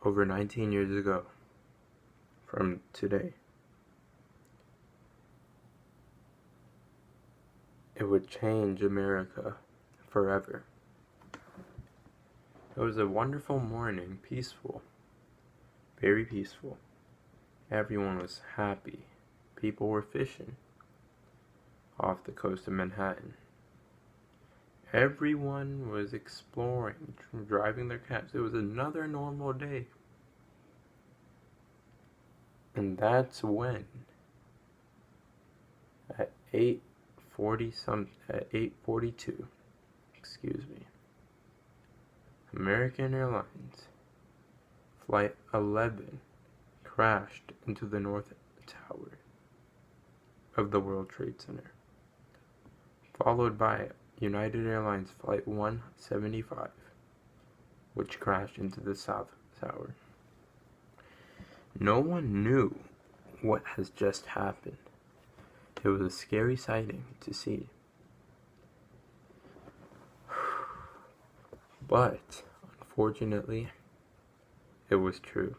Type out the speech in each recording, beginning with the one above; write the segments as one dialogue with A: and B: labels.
A: over 19 years ago from today, it would change America forever. It was a wonderful morning, peaceful, very peaceful. Everyone was happy. People were fishing off the coast of Manhattan. Everyone was exploring, driving their cabs. It was another normal day. And that's when, at 8:42, American Airlines Flight 11 crashed into the North Tower of the World Trade Center, followed by United Airlines Flight 175, which crashed into the South Tower. No one knew what has just happened. It was a scary sighting to see. But, unfortunately, it was true.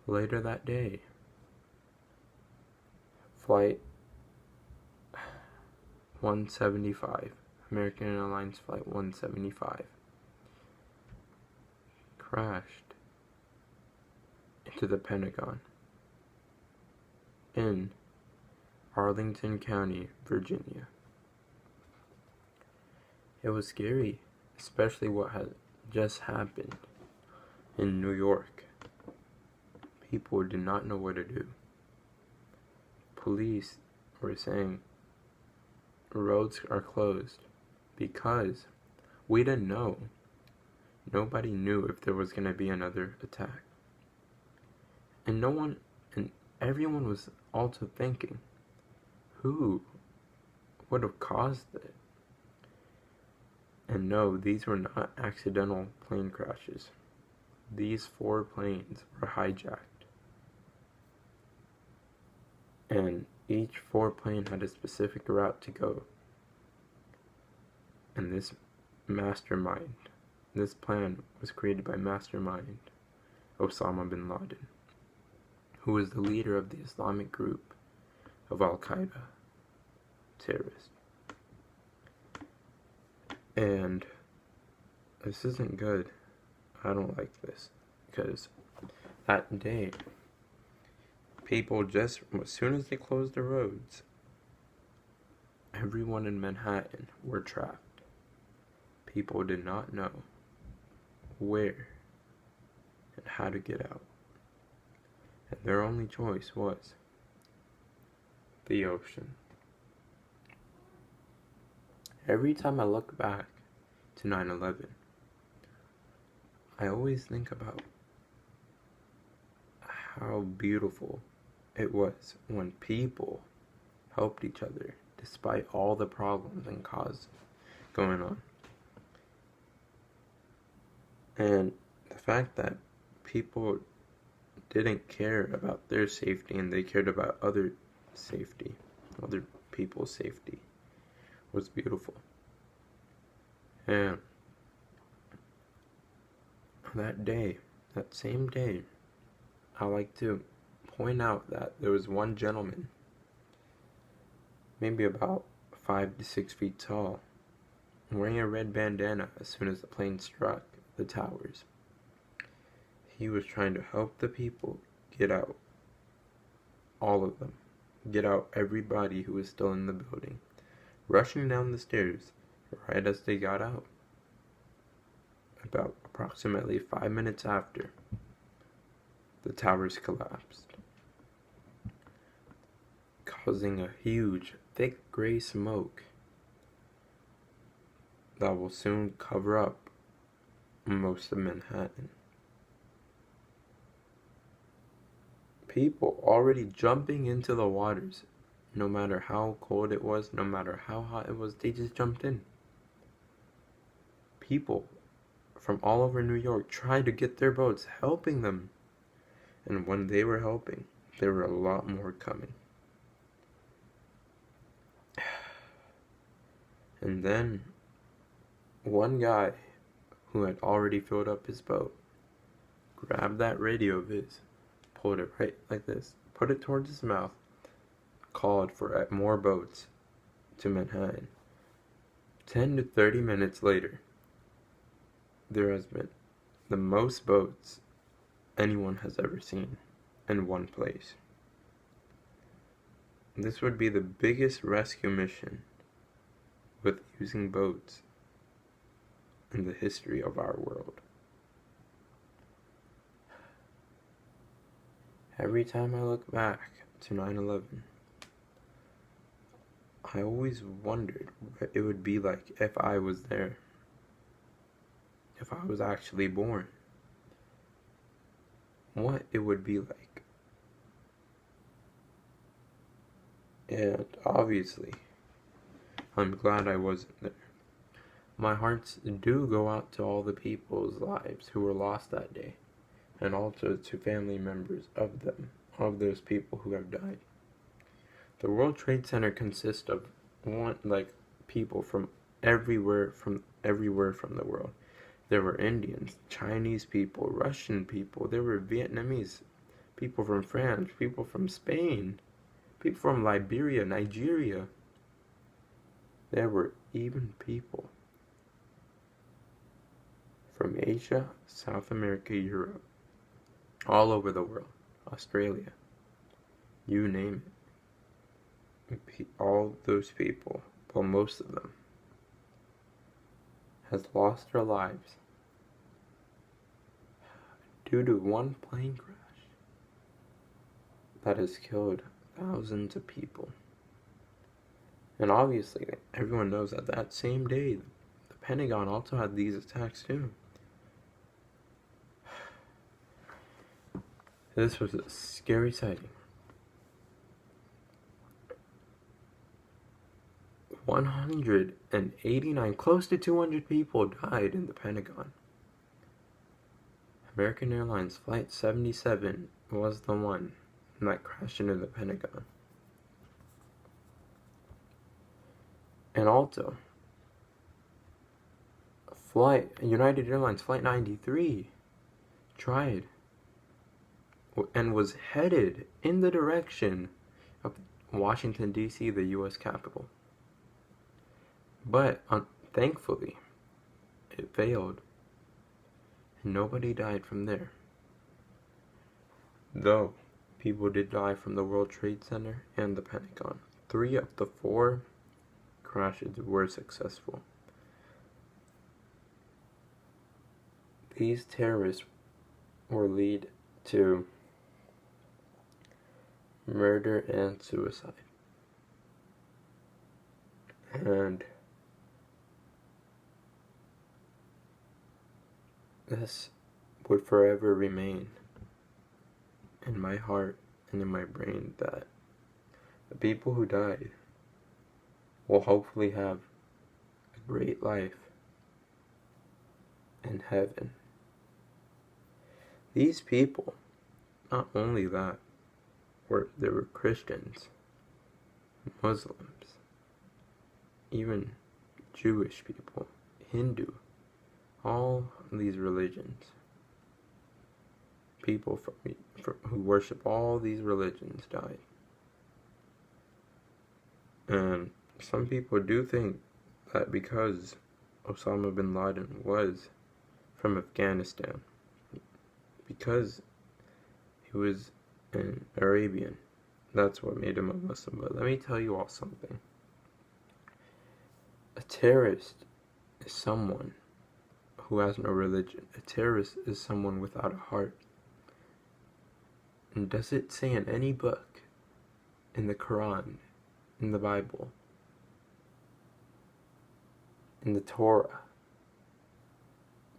A: Later that day, Flight 175, American Airlines Flight 175, crashed into the Pentagon in Arlington County, Virginia. It was scary, especially what had just happened in New York. People did not know what to do. Police were saying roads are closed because we didn't know. Nobody knew if there was going to be another attack. And everyone was also thinking, who would have caused it? And no, these were not accidental plane crashes. These 4 planes were hijacked. And each 4 plane had a specific route to go. And this plan was created by mastermind Osama bin Laden, who was the leader of the Islamic group of Al-Qaeda terrorists. And this isn't good. I don't like this, because that day, people as soon as they closed the roads, everyone in Manhattan were trapped. People did not know where and how to get out. And their only choice was the ocean. Every time I look back to 9/11, I always think about how beautiful it was when people helped each other despite all the problems and cause going on. And the fact that people didn't care about their safety and they cared about other people's safety, was beautiful. And that same day, I like to point out that there was one gentleman, maybe about 5 to 6 feet tall, wearing a red bandana as soon as the plane struck the towers. He was trying to help the people get out. All of them. Get out everybody who was still in the building. Rushing down the stairs right as they got out. About approximately 5 minutes after, the towers collapsed, causing a huge, thick gray smoke that will soon cover up most of Manhattan. People already jumping into the waters, no matter how cold it was, no matter how hot it was, they just jumped in. People from all over New York tried to get their boats, helping them. And when they were helping, there were a lot more coming. And then one guy who had already filled up his boat, grabbed that radio of his, pulled it right like this, put it towards his mouth, called for more boats to Manhattan. 10 to 30 minutes later, there has been the most boats anyone has ever seen in one place. This would be the biggest rescue mission with using boats in the history of our world. Every time I look back to 9/11, I always wondered what it would be like if I was there, if I was actually born, what it would be like. And obviously, I'm glad I wasn't there. My hearts do go out to all the people's lives who were lost that day, and also to family members of those people who have died. The World Trade Center consists of people from everywhere from the world. There were Indians, Chinese people, Russian people, there were Vietnamese, people from France, people from Spain, people from Liberia, Nigeria. There were even people from Asia, South America, Europe, all over the world, Australia, you name it. All those people, well, most of them, has lost their lives due to one plane crash that has killed thousands of people. And obviously, everyone knows that same day, the Pentagon also had these attacks too. This was a scary sighting. 189, close to 200 people died in the Pentagon. American Airlines Flight 77 was the one that crashed into the Pentagon. And also, United Airlines Flight 93 tried and was headed in the direction of Washington, D.C., the U.S. Capitol. But thankfully, it failed, and nobody died from there. Though, people did die from the World Trade Center and the Pentagon. 3 of the 4 crashes were successful. These terrorists will lead to murder and suicide. And this would forever remain in my heart and in my brain, that the people who died will hopefully have a great life in heaven. These people, not only that, there were Christians, Muslims, even Jewish people, Hindu, all these religions. People who worship all these religions died. And some people do think that because Osama bin Laden was from Afghanistan, because he was an Arabian, that's what made him a Muslim. But let me tell you all something. A terrorist is someone who has no religion. A terrorist is someone without a heart. And does it say in any book, in the Quran, in the Bible, in the Torah,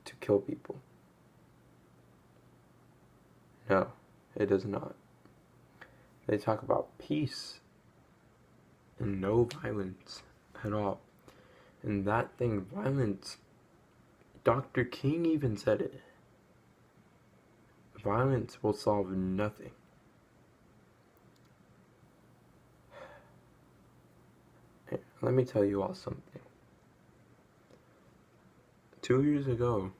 A: to kill people? No, it does not. They talk about peace and no violence at all. And that thing, violence, Dr. King even said it. Violence will solve nothing. Let me tell you all something. 2 years ago,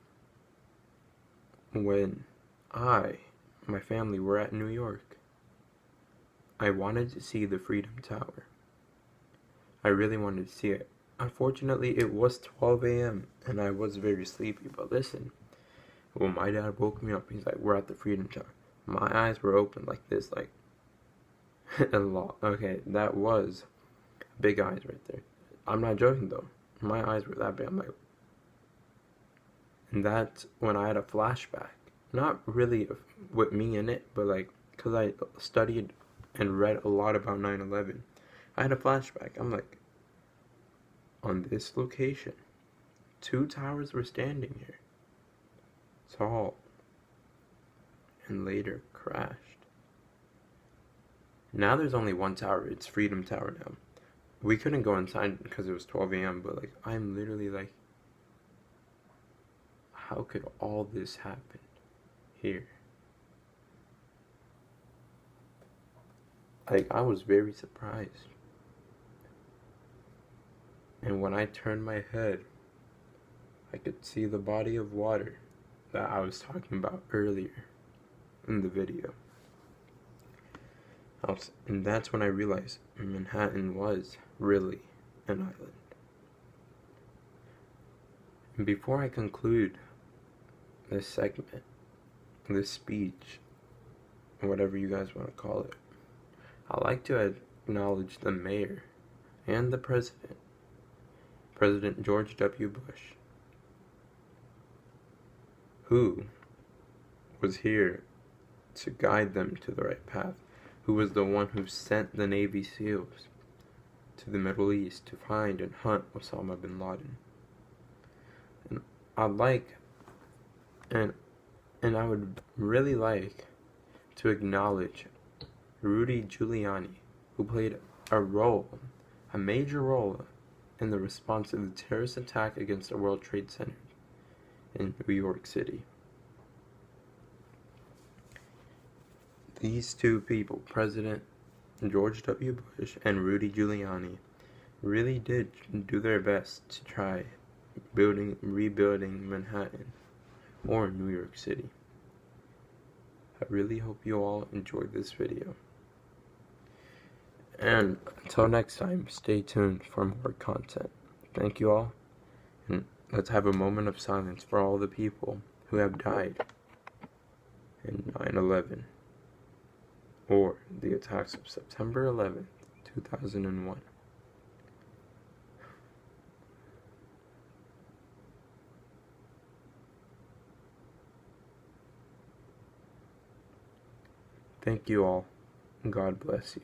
A: when my family were at New York, I wanted to see the Freedom Tower. I really wanted to see it. Unfortunately, it was 12 a.m. and I was very sleepy, but listen, when my dad woke me up, he's like, we're at the Freedom Tower. My eyes were open like this, like, a lot. Okay, that was big eyes right there. I'm not joking though. My eyes were that big. I'm like, and that's when I had a flashback. Not really with me in it, but like, because I studied and read a lot about 9/11. I had a flashback. I'm like, on this location, 2 towers were standing here, tall, and later crashed. Now there's only 1 tower. It's Freedom Tower now. We couldn't go inside because it was 12 a.m., but like, I'm literally like, how could all this happen here? Like, I was very surprised. And when I turned my head, I could see the body of water that I was talking about earlier in the video. And that's when I realized Manhattan was really an island. And before I conclude this segment, this speech, whatever you guys want to call it, I'd like to acknowledge the mayor and the president, President George W. Bush, who was here to guide them to the right path, who was the one who sent the Navy SEALs to the Middle East to find and hunt Osama bin Laden. And I would really like to acknowledge Rudy Giuliani, who played a major role in the response to the terrorist attack against the World Trade Center in New York City. These 2 people, President George W. Bush and Rudy Giuliani, really did do their best to try rebuilding Manhattan or New York City. I really hope you all enjoyed this video. And until next time, stay tuned for more content. Thank you all, and let's have a moment of silence for all the people who have died in 9/11 or the attacks of September 11th, 2001. Thank you all, and God bless you.